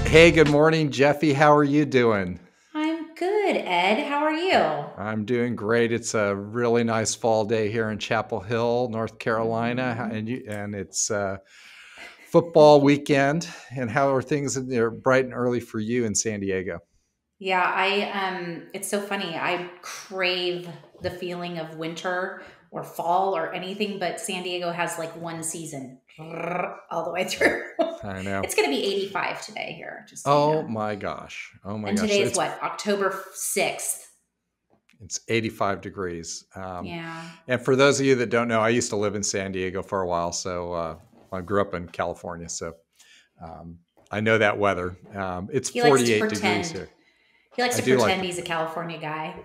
Hey, good morning, Jefi. How are you doing? I'm good, Ed. How are you? I'm doing great. It's a really nice fall day here in Chapel Hill, North Carolina, hmm and it's football weekend. And how are things in there bright and early for you in San Diego? Yeah, it's so funny. I crave the feeling of winter or fall or anything, but San Diego has like one season all the way through. I know. It's going to be 85 today here, just so you Oh know. my gosh. Oh my And gosh. today So is it's what? October 6th. it's 85 degrees. Yeah. And for those of you that don't know, I used to live in San Diego for a while. So I grew up in California. So um, I know that weather. It's He likes to 48 degrees pretend. here. He likes I to do like pretend to. he's a California guy.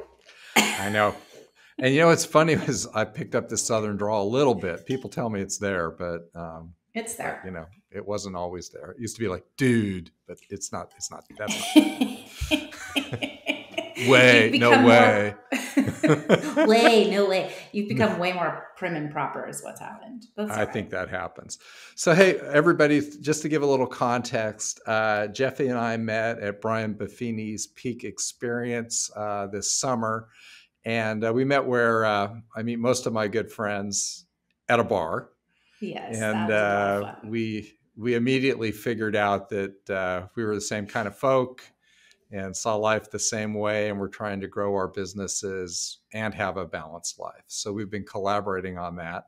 I know. And you know what's funny is I picked up this southern drawl a little bit. People tell me it's there, It's but there. it wasn't always there. It used to be like, dude, but it's not. It's not. That's not true anymore. You've Way, no become more way. way, no way. You've become way more prim and proper is what's happened. That's I all right. think that happens. So, hey, everybody, just to give a little context, Jeffy and I met at Brian Buffini's Peak Experience this summer. And we met where I meet most of my good friends at a bar. Yes, And that was a lot of fun. we immediately figured out that we were the same kind of folk and saw life the same way, and we're trying to grow our businesses and have a balanced life. So we've been collaborating on that,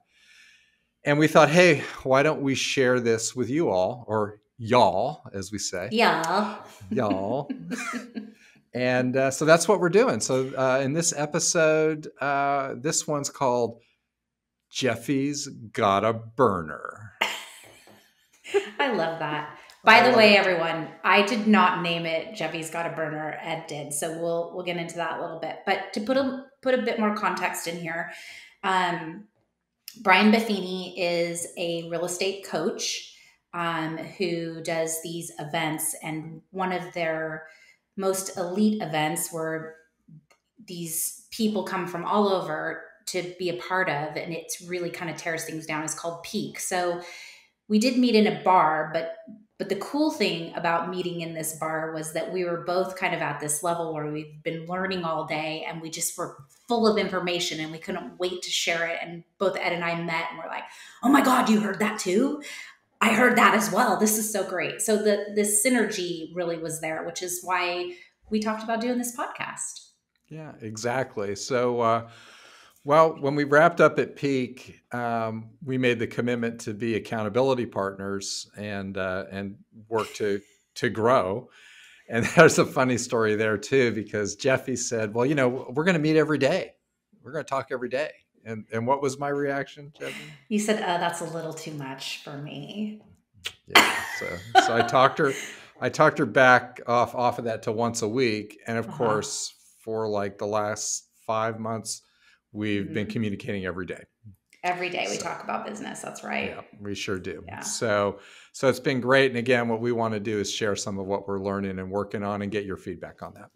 and we thought, hey, why don't we share this with you all, or y'all, as we say, Yeah. y'all. And so that's what we're doing. So in this episode, this one's called Jeffy's Got a Burner. I love that. I By the love way, it too. everyone, I did not name it Jeffy's Got a Burner. Ed did. So we'll get into that a little bit. But to put a bit more context in here, um, Brian Buffini is a real estate coach who does these events, and one of their most elite events where these people come from all over to be a part of, and it's really kind of tears things down, is called Peak. So we did meet in a bar, but the cool thing about meeting in this bar was that we were both kind of at this level where we've been learning all day and we just were full of information and we couldn't wait to share it. And both Ed and I met and we're like, oh my God, you heard that too? I heard that as well. This is so great. So the synergy really was there, which is why we talked about doing this podcast. Yeah, exactly. So, well, when we wrapped up at Peak, we made the commitment to be accountability partners and work to grow. And there's a funny story there too, because Jeffy said, "Well, we're going to meet every day. We're going to talk every day." And what was my reaction, Jeffy? You said, that's a little too much for me. Yeah. So I talked her back off of that to once a week, and of Uh-huh. course, for like the last 5 months, we've been hmm communicating every day. Every day we So talk about business. That's right. yeah, we sure do. Yeah. So it's been great. And again, what we want to do is share some of what we're learning and working on, and get your feedback on that.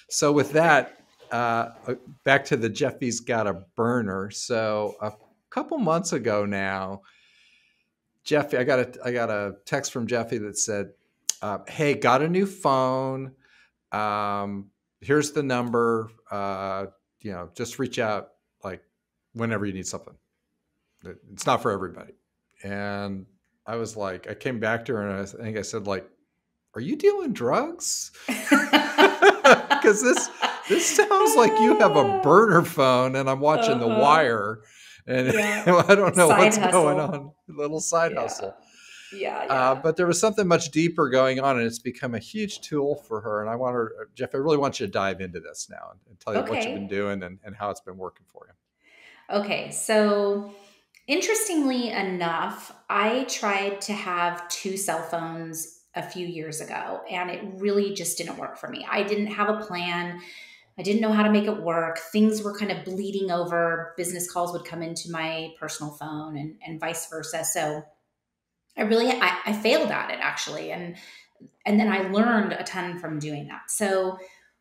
So with Great. that, back to the Jeffy's Got a Burner. So a couple months ago now, Jeffy, I got a text from Jeffy that said, "Hey, got a new phone. Here's the number. Just reach out like whenever you need something. It's not for everybody." And I was like, I came back to her and I think I said, like, "Are you dealing drugs?" Because this sounds like you have a burner phone, and I'm watching The uh-huh. Wire, and Yeah. I don't know Side what's going hustle. on. A little side Yeah. hustle. Yeah. Yeah. But there was something much deeper going on, and it's become a huge tool for her. And I want her, Jeff, I really want you to dive into this now and tell you what you've been Okay. doing and how it's been working for you. Okay. So, interestingly enough, I tried to have two cell phones a few years ago, and it really just didn't work for me. I didn't have a plan. I didn't know how to make it work. Things were kind of bleeding over. Business calls would come into my personal phone and vice versa. So I failed at it actually. And then I learned a ton from doing that. So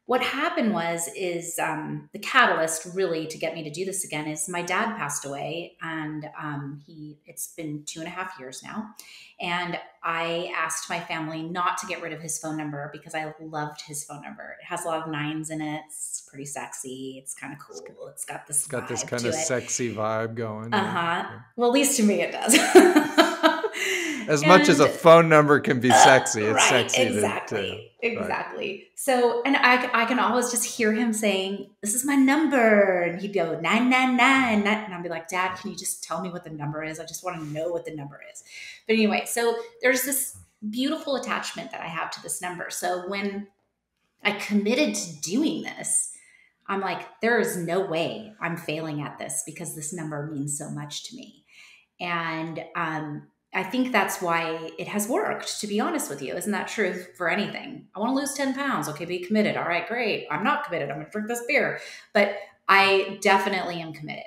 what happened is the catalyst really to get me to do this again is my dad passed away, and it's been 2.5 years now, and I asked my family not to get rid of his phone number because I loved his phone number. It has a lot of nines in it. It's pretty sexy. It's kind of cool. It's got this It's got this vibe kind to of it. sexy vibe going. Uh-huh. Yeah. Well, at least to me it does. As much as And a phone number can be sexy, it's right, sexy to exactly. right. Exactly. So, and I can always just hear him saying, "This is my number." And he'd go 999. And I'd be like, "Dad, can you just tell me what the number is? I just want to know what the number is." But anyway, so there's this beautiful attachment that I have to this number. So when I committed to doing this, I'm like, there is no way I'm failing at this because this number means so much to me. And I think that's why it has worked, to be honest with you. Isn't that true for anything? I want to lose 10 pounds. Okay, be committed. All right, great. I'm not committed. I'm going to drink this beer. But I definitely am committed.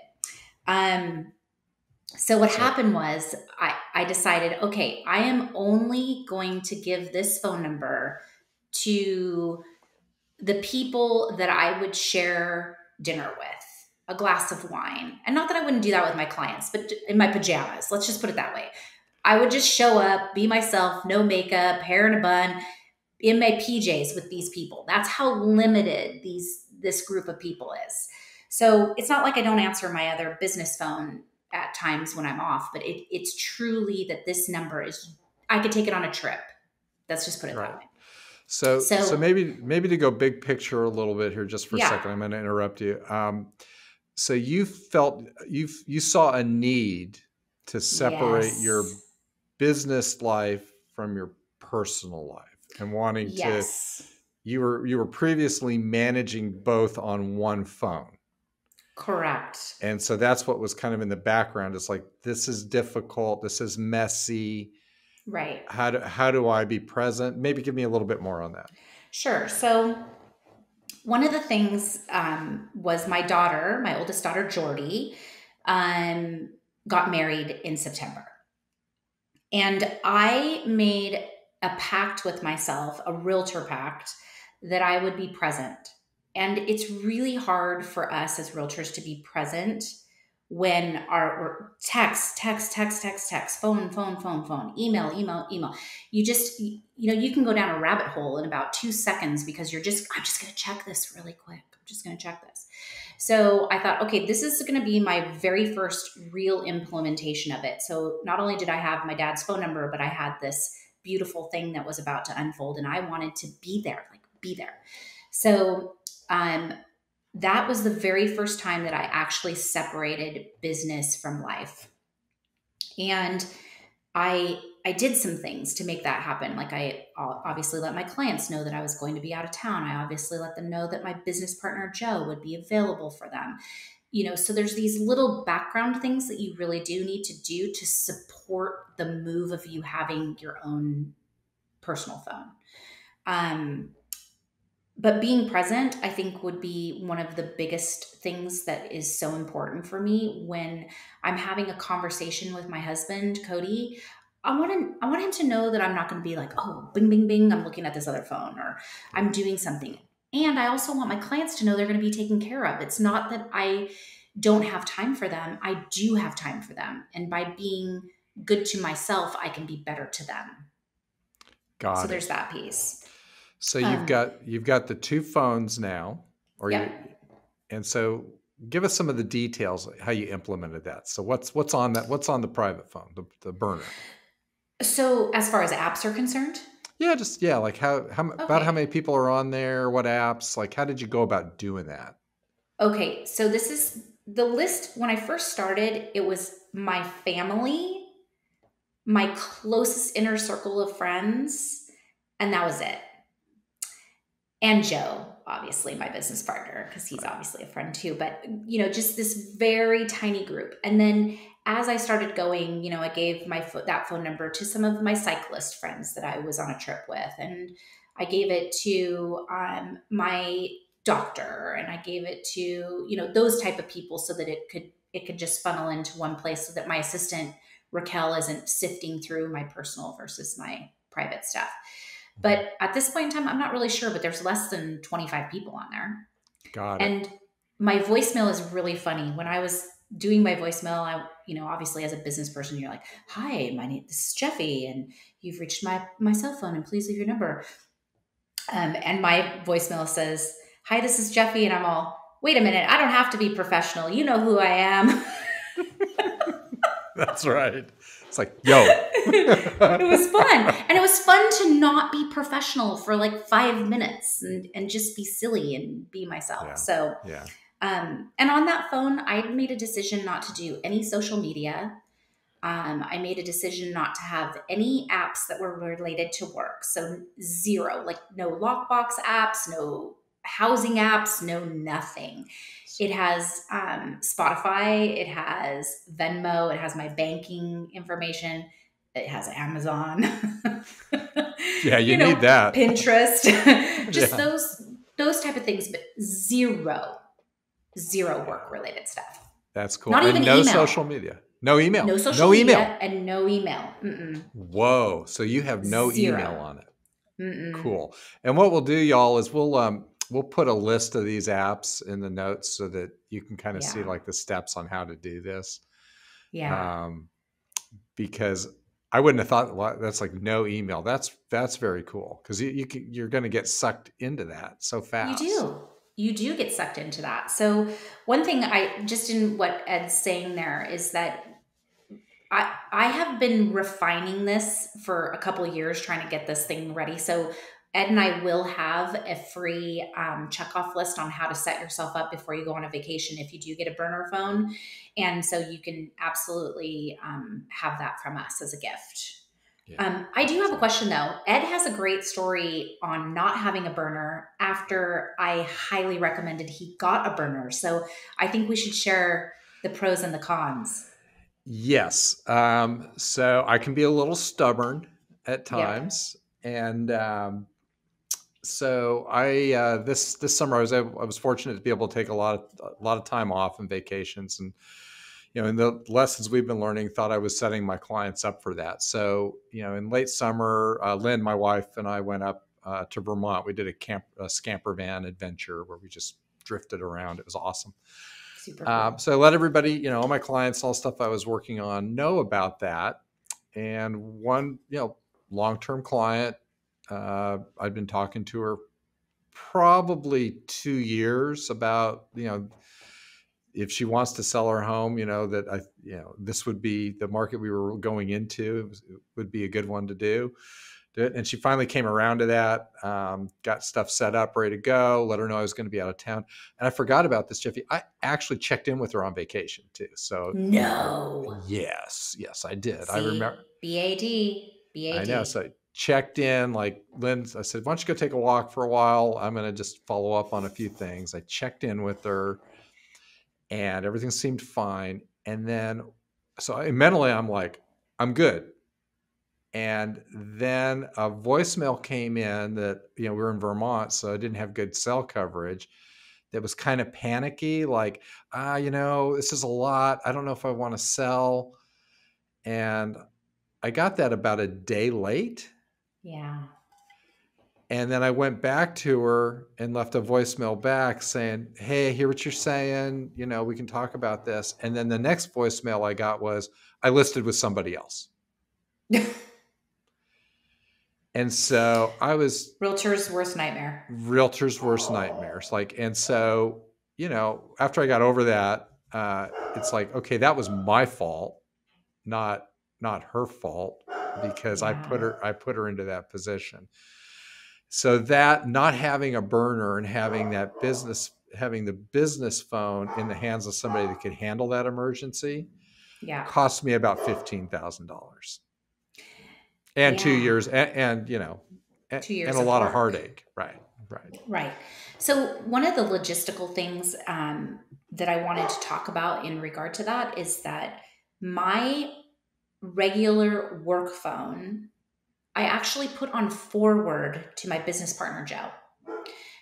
So what happened was I decided, okay, I am only going to give this phone number to the people that I would share dinner with, a glass of wine. And not that I wouldn't do that with my clients, but in my pajamas, let's just put it that way. I would just show up, be myself, no makeup, hair in a bun, in my PJs with these people. That's how limited this group of people is. So it's not like I don't answer my other business phone at times when I'm off, but it's truly that this number is, I could take it on a trip. Let's just put it Right. that way. So maybe to go big picture a little bit here, just for a Yeah. second, I'm going to interrupt you. So you saw a need to separate your Yes. business life from your personal life, and wanting to. Yes. You were previously managing both on one phone. Correct. And so that's what was kind of in the background. It's like, this is difficult. This is messy. Right. How do I be present? Maybe give me a little bit more on that. Sure. So one of the things was my oldest daughter, Jordy, got married in September. And I made a pact with myself, a realtor pact, that I would be present. And it's really hard for us as realtors to be present when our text, phone, email. You can go down a rabbit hole in about 2 seconds because I'm just going to check this really quick. I'm just going to check this. So I thought, okay, this is going to be my very first real implementation of it. So not only did I have my dad's phone number, but I had this beautiful thing that was about to unfold, and I wanted to be there, So that was the very first time that I actually separated business from life. And I did some things to make that happen. Like, I obviously let my clients know that I was going to be out of town. I obviously let them know that my business partner, Joe, would be available for them. So there's these little background things that you really do need to do to support the move of you having your own personal phone. But being present, I think, would be one of the biggest things that is so important for me when I'm having a conversation with my husband, Cody. I want him to know that I'm not going to be like, oh, bing, bing, bing, I'm looking at this other phone, or I'm doing something. And I also want my clients to know they're going to be taken care of. It's not that I don't have time for them. I do have time for them. And by being good to myself, I can be better to them. Got so it. There's that piece. So you've got the 2 phones now, and so give us some of the details how you implemented that. So what's on that? What's on the private phone, the burner? So as far as apps are concerned, like how about how many people are on there? What apps? Like, how did you go about doing that? Okay, so this is the list. When I first started, it was my family, my closest inner circle of friends, and that was it. And Joe, obviously my business partner, because he's obviously a friend too, but just this very tiny group. And then as I started going, I gave that phone number to some of my cyclist friends that I was on a trip with. And I gave it to my doctor, and I gave it to, those type of people, so that it could just funnel into one place, so that my assistant Raquel isn't sifting through my personal versus my private stuff. But at this point in time, I'm not really sure, but there's less than 25 people on there. Got it. And my voicemail is really funny. When I was doing my voicemail, obviously as a business person, you're like, "Hi, this is Jefi, and you've reached my cell phone, and please leave your number." And my voicemail says, "Hi, this is Jefi," and I'm all, "Wait a minute, I don't have to be professional. You know who I am." That's right. It's like, yo. It was fun. And it was fun to not be professional for like 5 minutes and just be silly and be myself. Yeah. So, Yeah. and on that phone, I made a decision not to do any social media. I made a decision not to have any apps that were related to work. So zero, like no lockbox apps, no housing apps, no nothing. It has Spotify, it has Venmo, it has my banking information, it has Amazon, Yeah, you need that. Pinterest, just Yeah. those type of things, but zero work related stuff. That's cool. Not even no email. social media. No email. No social media and no email. Mm-mm. Whoa. So you have no Zero. email on it. Mm-mm. Cool. And what we'll do, y'all, is we'll put a list of these apps in the notes so that you can kind of see like the steps on how to do this. Yeah. Because I wouldn't have thought, well, that's like no email. That's very cool because you're going to get sucked into that so fast. You do get sucked into that. So one thing just in what Ed's saying there is that I have been refining this for a couple of years, trying to get this thing ready. So Ed and I will have a free checkoff list on how to set yourself up before you go on a vacation if you do get a burner phone. And so you can absolutely have that from us as a gift. Yeah, I do have a question though. Ed has a great story on not having a burner after I highly recommended he got a burner. So I think we should share the pros and the cons. Yes. So I can be a little stubborn at times. Yep. And so I this summer I was fortunate to be able to take a lot of time off and vacations, and in the lessons we've been learning, thought I was setting my clients up for that. So in late summer, Lynn, my wife, and I went up to Vermont. We did a scamper van adventure where we just drifted around. It was awesome. Super cool. So I let everybody, all my clients, all stuff I was working on, know about that. And one, long-term client, I'd been talking to her probably 2 years about, if she wants to sell her home, that this would be the market we were going into. It would be a good one to do it. And she finally came around to that, got stuff set up, ready to go, let her know I was going to be out of town. And I forgot about this, Jefi. I actually checked in with her on vacation too. So no. Yes, I did. See, I remember. BAD. I know. So I checked in, like Lynn, I said, why don't you go take a walk for a while? I'm going to just follow up on a few things. I checked in with her and everything seemed fine. And then, mentally, I'm like, I'm good. And then a voicemail came in that, we were in Vermont, so I didn't have good cell coverage. That was kind of panicky, like, this is a lot. I don't know if I want to sell. And I got that about a day late. Yeah. And then I went back to her and left a voicemail back saying, hey, I hear what you're saying. We can talk about this. And then the next voicemail I got was, I listed with somebody else. And so I was Realtor's worst nightmare. And so, after I got over that, it's like, okay, that was my fault, not her fault, because I put her into that position. So that not having a burner and having the business phone in the hands of somebody that could handle that emergency cost me about $15,000. And 2 years and 2 years and a lot work. of heartache. Right. So one of the logistical things that I wanted to talk about in regard to that is that my regular work phone, I actually put on forward to my business partner, Joe,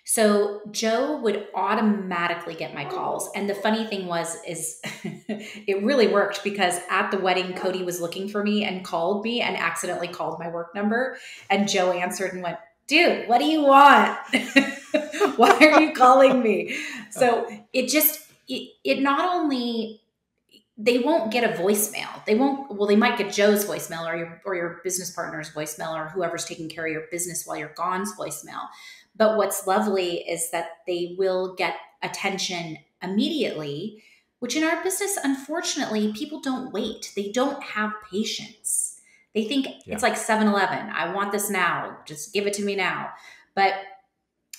So Joe would automatically get my calls. And the funny thing is it really worked because at the wedding, Cody was looking for me and called me and accidentally called my work number. And Joe answered and went, dude, what do you want? Why are you calling me? So it not only, they won't get a voicemail. They might get Joe's voicemail or your business partner's voicemail or whoever's taking care of your business while you're gone's voicemail. But what's lovely is that they will get attention immediately, which in our business, unfortunately, people don't wait. They don't have patience. They think Yeah. it's like 7-Eleven. I want this now. Just give it to me now. But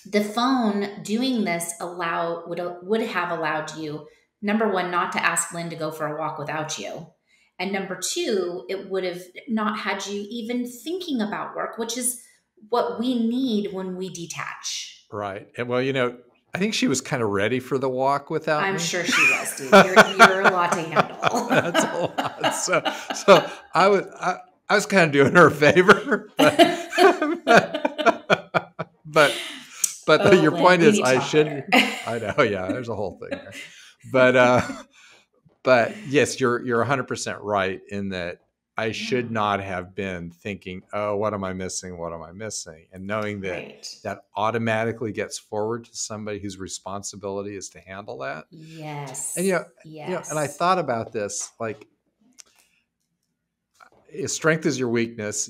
the phone doing this would have allowed you, number one, not to ask Lynn to go for a walk without you. And number two, it would have not had you even thinking about work, which is what we need when we detach. Right. And well, I think she was kind of ready for the walk without I'm me. sure she was, dude. You're a lot to handle. That's a lot. So I was kind of doing her a favor, but your Lynn, point we is need to I talk shouldn't. later. I know. Yeah, there's a whole thing there. But yes, you're 100% right in that I should not have been thinking, oh, what am I missing? What am I missing? And knowing that Right. that automatically gets forward to somebody whose responsibility is to handle that. Yes. And Yes. and I thought about this, like, strength is your weakness.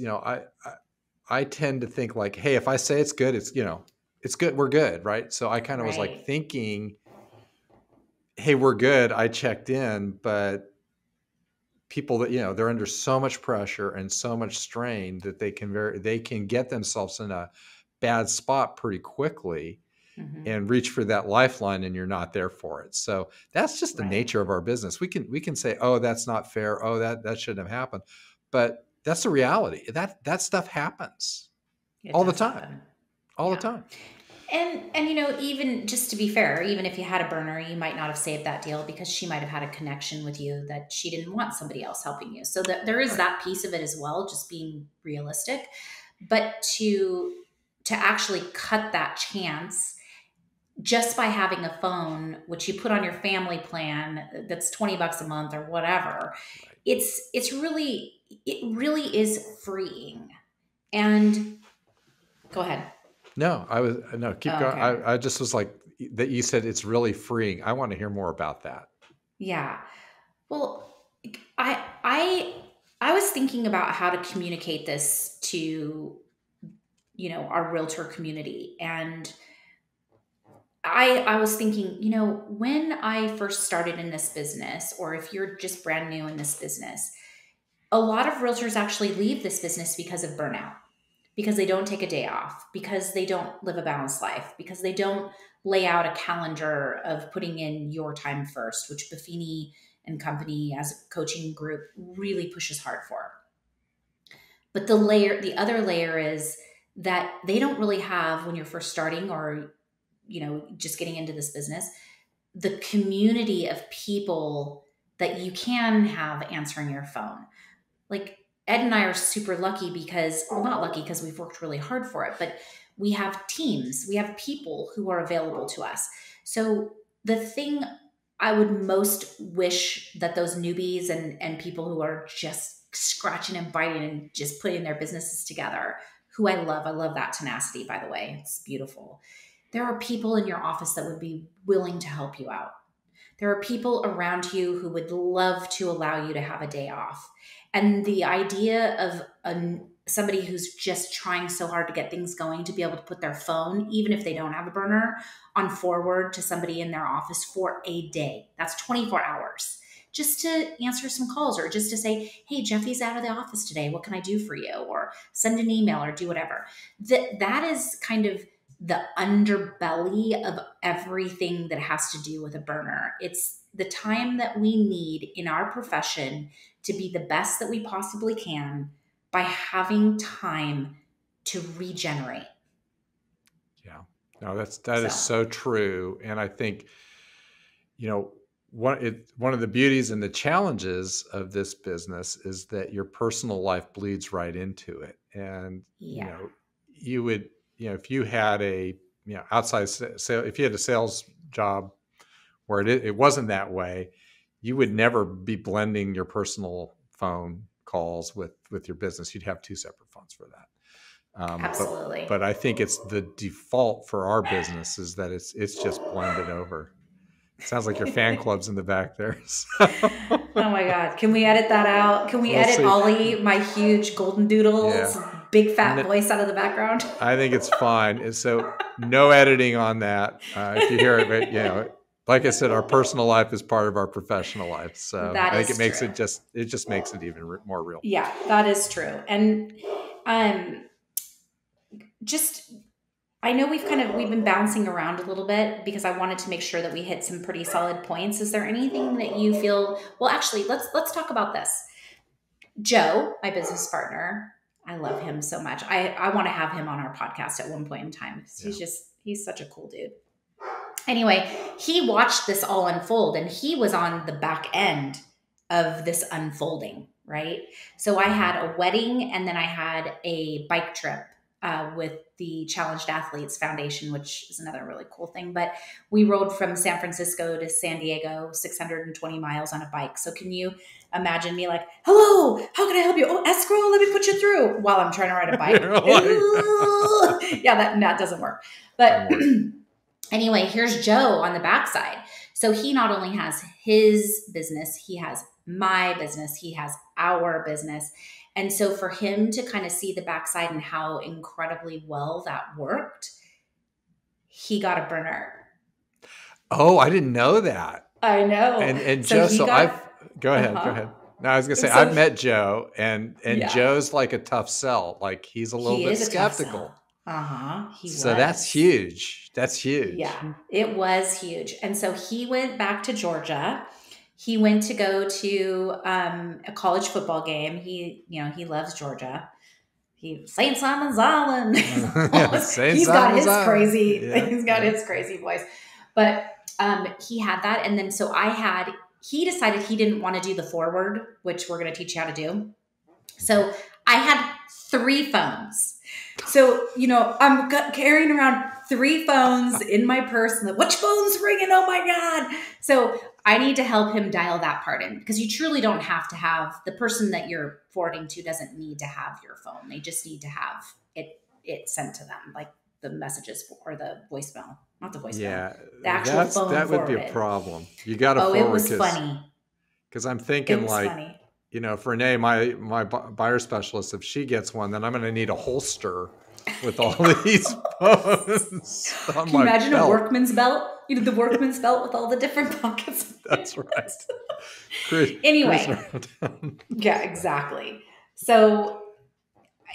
I tend to think like, hey, if I say it's good, it's good, we're good, right? So I kind of was like Right. thinking, hey, we're good. I checked in, but people that they're under so much pressure and so much strain that they can get themselves in a bad spot pretty quickly Mm-hmm. and reach for that lifeline, and you're not there for it. So that's just the Right. nature of our business. We can say, oh, that's not fair, oh, that shouldn't have happened, but that's the reality. That stuff happens It all the does time. happen. All Yeah. the time. And even just to be fair, even if you had a burner, you might not have saved that deal because she might have had a connection with you that she didn't want somebody else helping you. So that there is Right. that piece of it as well, just being realistic. But to actually cut that chance just by having a phone, which you put on your family plan, that's $20 a month or whatever, Right. it really is freeing. And go ahead. No, keep Oh, going. okay. I just was like that. You said it's really freeing. I want to hear more about that. Yeah. Well, I I I was thinking about how to communicate this to, our realtor community. And I was thinking, when I first started in this business, or if you're just brand new in this business, a lot of realtors actually leave this business because of burnout, because they don't take a day off, because they don't live a balanced life, because they don't lay out a calendar of putting in your time first, which Buffini and Company as a coaching group really pushes hard for. But the other layer is that they don't really have, when you're first starting or, just getting into this business, the community of people that you can have answering your phone. Like Ed and I are super lucky because, well, not lucky because we've worked really hard for it, but we have teams, we have people who are available to us. So the thing I would most wish that those newbies and people who are just scratching and biting and just putting their businesses together, who I love that tenacity, by the way, it's beautiful. There are people in your office that would be willing to help you out. There are people around you who would love to allow you to have a day off. And the idea of somebody who's just trying so hard to get things going to be able to put their phone, even if they don't have a burner, on forward to somebody in their office for a day. That's 24 hours. Just to answer some calls or just to say, hey, Jeffy's out of the office today. What can I do for you? Or send an email or do whatever. That is kind of the underbelly of everything that has to do with a burner. It's the time that we need in our profession to be the best that we possibly can by having time to regenerate. Yeah. No, that is so true. And I think, one of the beauties and the challenges of this business is that your personal life bleeds right into it. And, Yeah. you would, if you had outside sale, if you had a sales job where it wasn't that way, you would never be blending your personal phone calls with your business. You'd have two separate phones for that. Absolutely. But I think it's the default for our business is that it's just blended over. Sounds like your fan club's in the back there. So. Oh my God. Can we edit that out? Can we We'll edit see. Ollie, my huge golden doodles, big fat voice out of the background? I think it's fine. So no editing on that. If you hear it, but like I said, our personal life is part of our professional life. So That I think is it makes true. it just makes it even more real. Yeah, that is true. And just I know we've been bouncing around a little bit because I wanted to make sure that we hit some pretty solid points. Is there anything that you feel, well, actually, let's talk about this. Joe, my business partner, I love him so much. I want to have him on our podcast at one point in time. He's such a cool dude. Anyway, he watched this all unfold and he was on the back end of this unfolding, right? So I had a wedding and then I had a bike trip with the Challenged Athletes Foundation, which is another really cool thing. But we rode from San Francisco to San Diego, 620 miles on a bike. So can you imagine me like, hello, how can I help you? Oh, escrow, let me put you through while I'm trying to ride a bike. Yeah, that doesn't work. But anyway, here's Joe on the backside. So he not only has his business, he has my business, he has our business. And so for him to kind of see the backside and how incredibly well that worked, he got a burner. Oh, I didn't know that. I know. And Joe, go ahead. No, I was gonna say I've met Joe and Joe's like a tough sell. Like he's a little bit skeptical. So that's huge. That's huge. Yeah, it was huge. And so he went back to Georgia. He went to go to a college football game. He loves Georgia. St. Simon's Island. He's got his crazy voice. But he had that. And then so he decided he didn't want to do the forward, which we're going to teach you how to do. So I had 3 phones. So, I'm carrying around 3 phones in my purse. And which phone's ringing? Oh my God. So I need to help him dial that part in because you truly don't have to have the person that you're forwarding to doesn't need to have your phone. They just need to have it sent to them, like the messages or the voicemail, not the voicemail. Yeah, the actual phone that would forwarded. Be a problem. You got to forward. It was funny. Because I'm thinking funny. For Renee, my buyer specialist, if she gets one, then I'm going to need a holster with all these phones. Can you imagine a workman's belt? The workman's belt with all the different pockets. That's right. Anyway. Yeah, exactly. So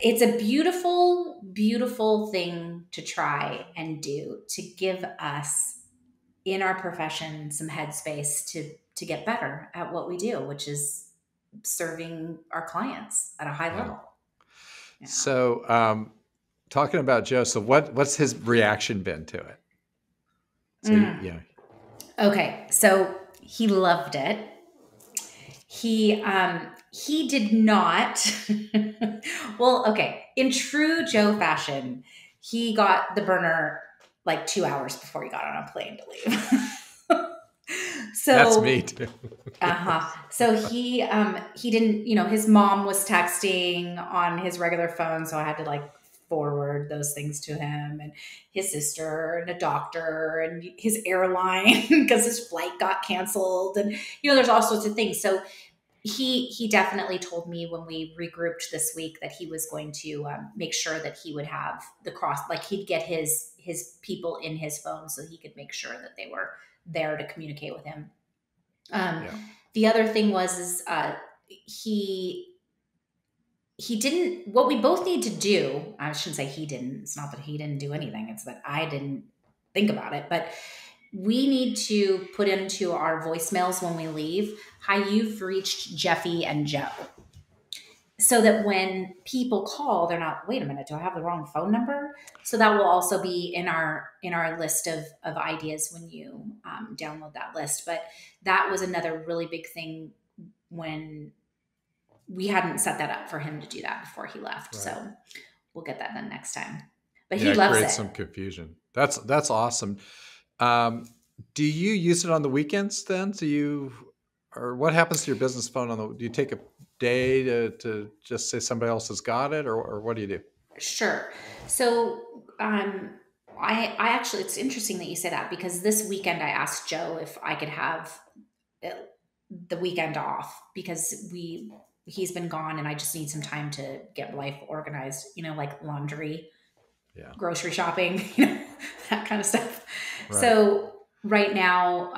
it's a beautiful, beautiful thing to try and do to give us in our profession some headspace to get better at what we do, which is serving our clients at a high level. Yeah. So, talking about Joe, so what's his reaction been to it? So, Okay, so he loved it. He did not. Well, okay. In true Joe fashion, he got the burner like 2 hours before he got on a plane to leave. So that's me too. So he didn't, his mom was texting on his regular phone. So I had to forward those things to him, and his sister and a doctor and his airline because his flight got canceled. And, there's all sorts of things. So he definitely told me when we regrouped this week that he was going to make sure that he would have he'd get his people in his phone so he could make sure that they were there to communicate with him. The other thing was he didn't, what we both need to do, I shouldn't say he didn't, it's not that he didn't do anything, it's that I didn't think about it, but we need to put into our voicemails when we leave, hi, you've reached Jefi and Joe. So that when people call, they're not, wait a minute, do I have the wrong phone number? So that will also be in our list of ideas when you download that list. But that was another really big thing when we hadn't set that up for him to do that before he left. Right. So we'll get that done next time. but Yeah, he it loves creates it. some confusion. That's awesome. Um, do you use it on the weekends then? Or what happens to your business phone do you take a day to just say somebody else has got it, or what do you do? Sure. So, I actually, it's interesting that you say that because this weekend I asked Joe if I could have uh, the weekend off because he's been gone and I just need some time to get life organized, like laundry, Yeah, grocery shopping, that kind of stuff. right. So right now,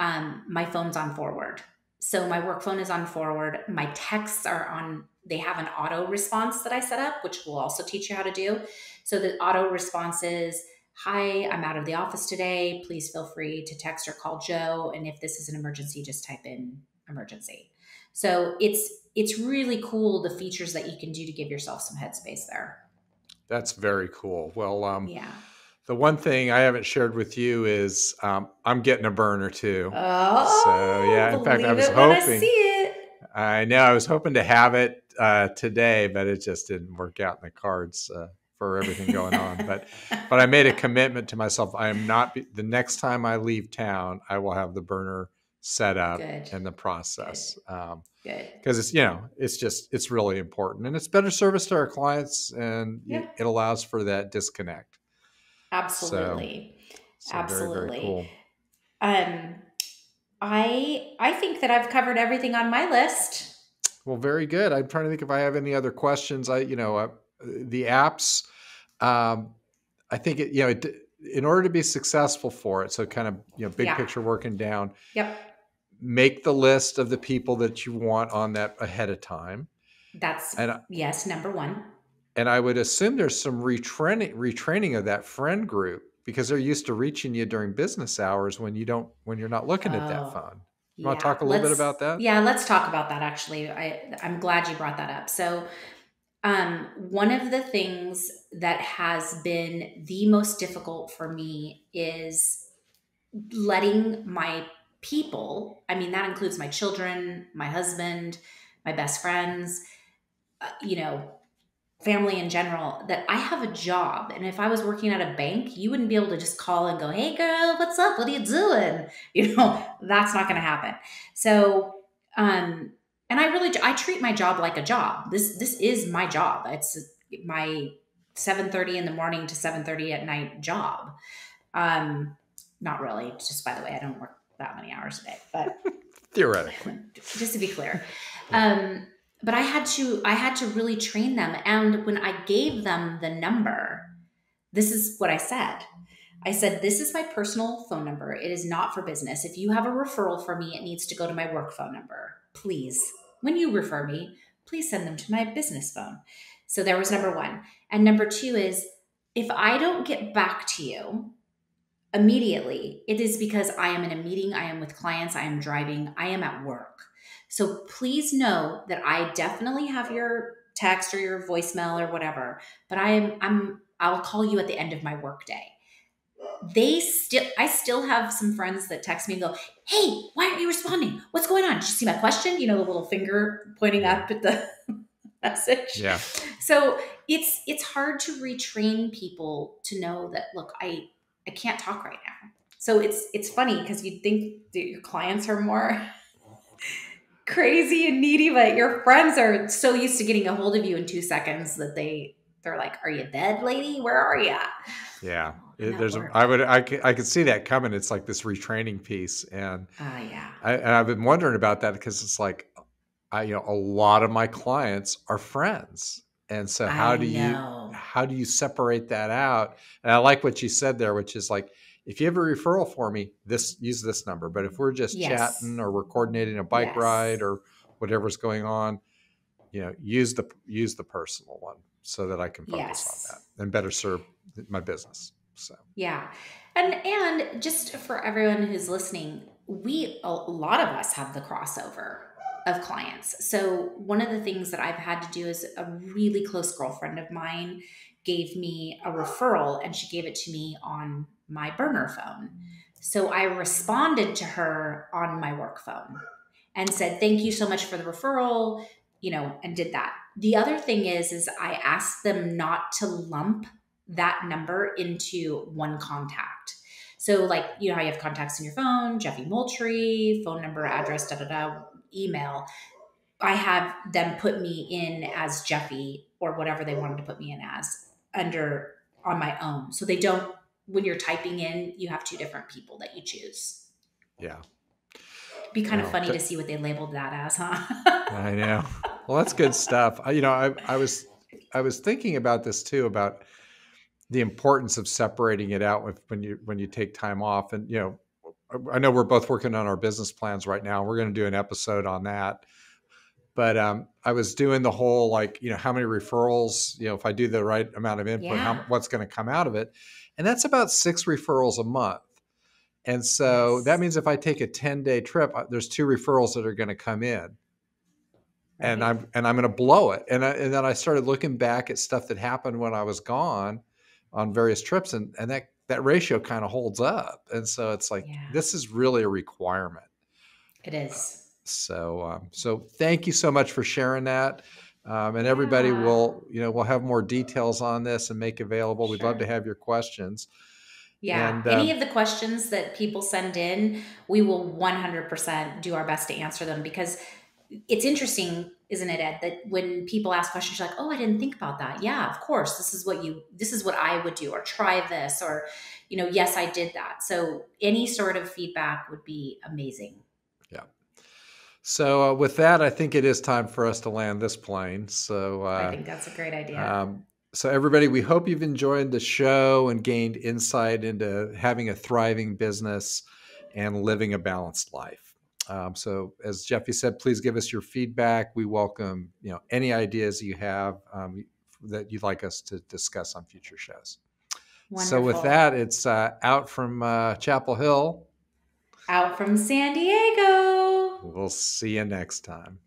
my phone's on forward. So my work phone is on forward. My texts are on, they have an auto response that I set up, which will also teach you how to do. So the auto response is, hi, I'm out of the office today. Please feel free to text or call Joe. And if this is an emergency, just type in emergency. So it's really cool the features that you can do to give yourself some headspace there. That's very cool. Well, Yeah. the one thing I haven't shared with you is I'm getting a burner too. So Oh, yeah, in fact, believe it when I see it. I know I was hoping to have it today, but it just didn't work out in the cards for everything going on. But I made a commitment to myself. I am not the next time I leave town, I will have the burner set up Good, in the good, process. good. Because it's really important, and it's better service to our clients, and Yeah, it allows for that disconnect. So absolutely, very, very absolutely. cool. Um, I think that I've covered everything on my list. Well, very good. I'm trying to think if I have any other questions. The apps. Um, I think in order to be successful for it, so kind of big Yeah. picture working down, Yep. make the list of the people that you want on that ahead of time, That's and yes, number one. I would assume there's some retraining of that friend group because they're used to reaching you during business hours when you're not looking at that Oh, phone. You want to yeah. talk a little bit about that? Let's talk about that actually. I'm glad you brought that up. So, one of the things that has been the most difficult for me is letting my people, I mean, that includes my children, my husband, my best friends, uh, you know, family in general, that I have a job. And if I was working at a bank, you wouldn't be able to just call and go, hey girl, what's up? What are you doing? That's not going to happen. So, and I treat my job like a job. This is my job. It's my 7:30 in the morning to 7:30 at night job. Um, Not really. Just by the way, I don't work that many hours a day, but Theoretically. just to be clear. Yeah. Um, but I had to really train them. And when I gave them the number, this is what I said. I said, this is my personal phone number. It is not for business. If you have a referral for me, it needs to go to my work phone number. Please, when you refer me, please send them to my business phone. So there was number one. And number two is if I don't get back to you immediately, it is because I am in a meeting, I am with clients, I am driving, I am at work. So please know that I definitely have your text or your voicemail or whatever, but I'll call you at the end of my workday. I still have some friends that text me and go, hey, why aren't you responding? What's going on? Did you see my question? The little finger pointing Yeah. up at the message. Yeah. So it's hard to retrain people to know that, look, I can't talk right now. So it's funny because you'd think that your clients are more crazy and needy, but your friends are so used to getting a hold of you in 2 seconds that they're like, are you dead, lady? Where are you at? Yeah. I'm at work. I could see that coming. It's like this retraining piece. And Yeah. I've been wondering about that because it's like, a lot of my clients are friends. And so I know. how do you separate that out? And I like what you said there, which is like, if you have a referral for me, use this number. But if we're just Yes. chatting or we're coordinating a bike Yes. ride or whatever's going on, use the personal one so that I can focus on Yes. that and better serve my business. So Yeah. And just for everyone who's listening, a lot of us have the crossover of clients. So one of the things that I've had to do is a really close girlfriend of mine gave me a referral and she gave it to me on my burner phone. So I responded to her on my work phone and said, thank you so much for the referral, and did that. The other thing is I asked them not to lump that number into one contact. So, like, you know how you have contacts in your phone, Jefi Moultrie, phone number, address, da da da, email. I have them put me in as Jefi or whatever they wanted to put me in as under on my own. So they don't, when you're typing in, you have two different people that you choose. Yeah. It'd be kind of Well, funny to see what they labeled that as, huh? I know. Well, that's good stuff. I was thinking about this too, about the importance of separating it out when you take time off. And, I know we're both working on our business plans right now. We're going to do an episode on that. But I was doing the whole, like, how many referrals, if I do the right amount of input, Yeah. what's going to come out of it. And that's about 6 referrals a month. And so that Yes. means if I take a 10-day trip, there's 2 referrals that are going to come in. And Right. I'm going to blow it. And then I started looking back at stuff that happened when I was gone on various trips, and that ratio kind of holds up. And so it's like, Yeah. this is really a requirement. It is. So thank you so much for sharing that. And everybody Yeah. we'll have more details on this and make available. We'd love to Sure. have your questions. Yeah. And Any of the questions that people send in, we will 100% do our best to answer them, because it's interesting, isn't it, Ed, that when people ask questions, you're like, oh, I didn't think about that. Yeah, of course. This is what I would do, or try this, or, yes, I did that. So any sort of feedback would be amazing. yeah. So with that, I think it is time for us to land this plane. I think that's a great idea. So everybody, we hope you've enjoyed the show and gained insight into having a thriving business and living a balanced life. So as Jefi said, please give us your feedback. We welcome, any ideas you have that you'd like us to discuss on future shows. So with Wonderful. that, it's out from Chapel Hill. Out from San Diego. We'll see you next time.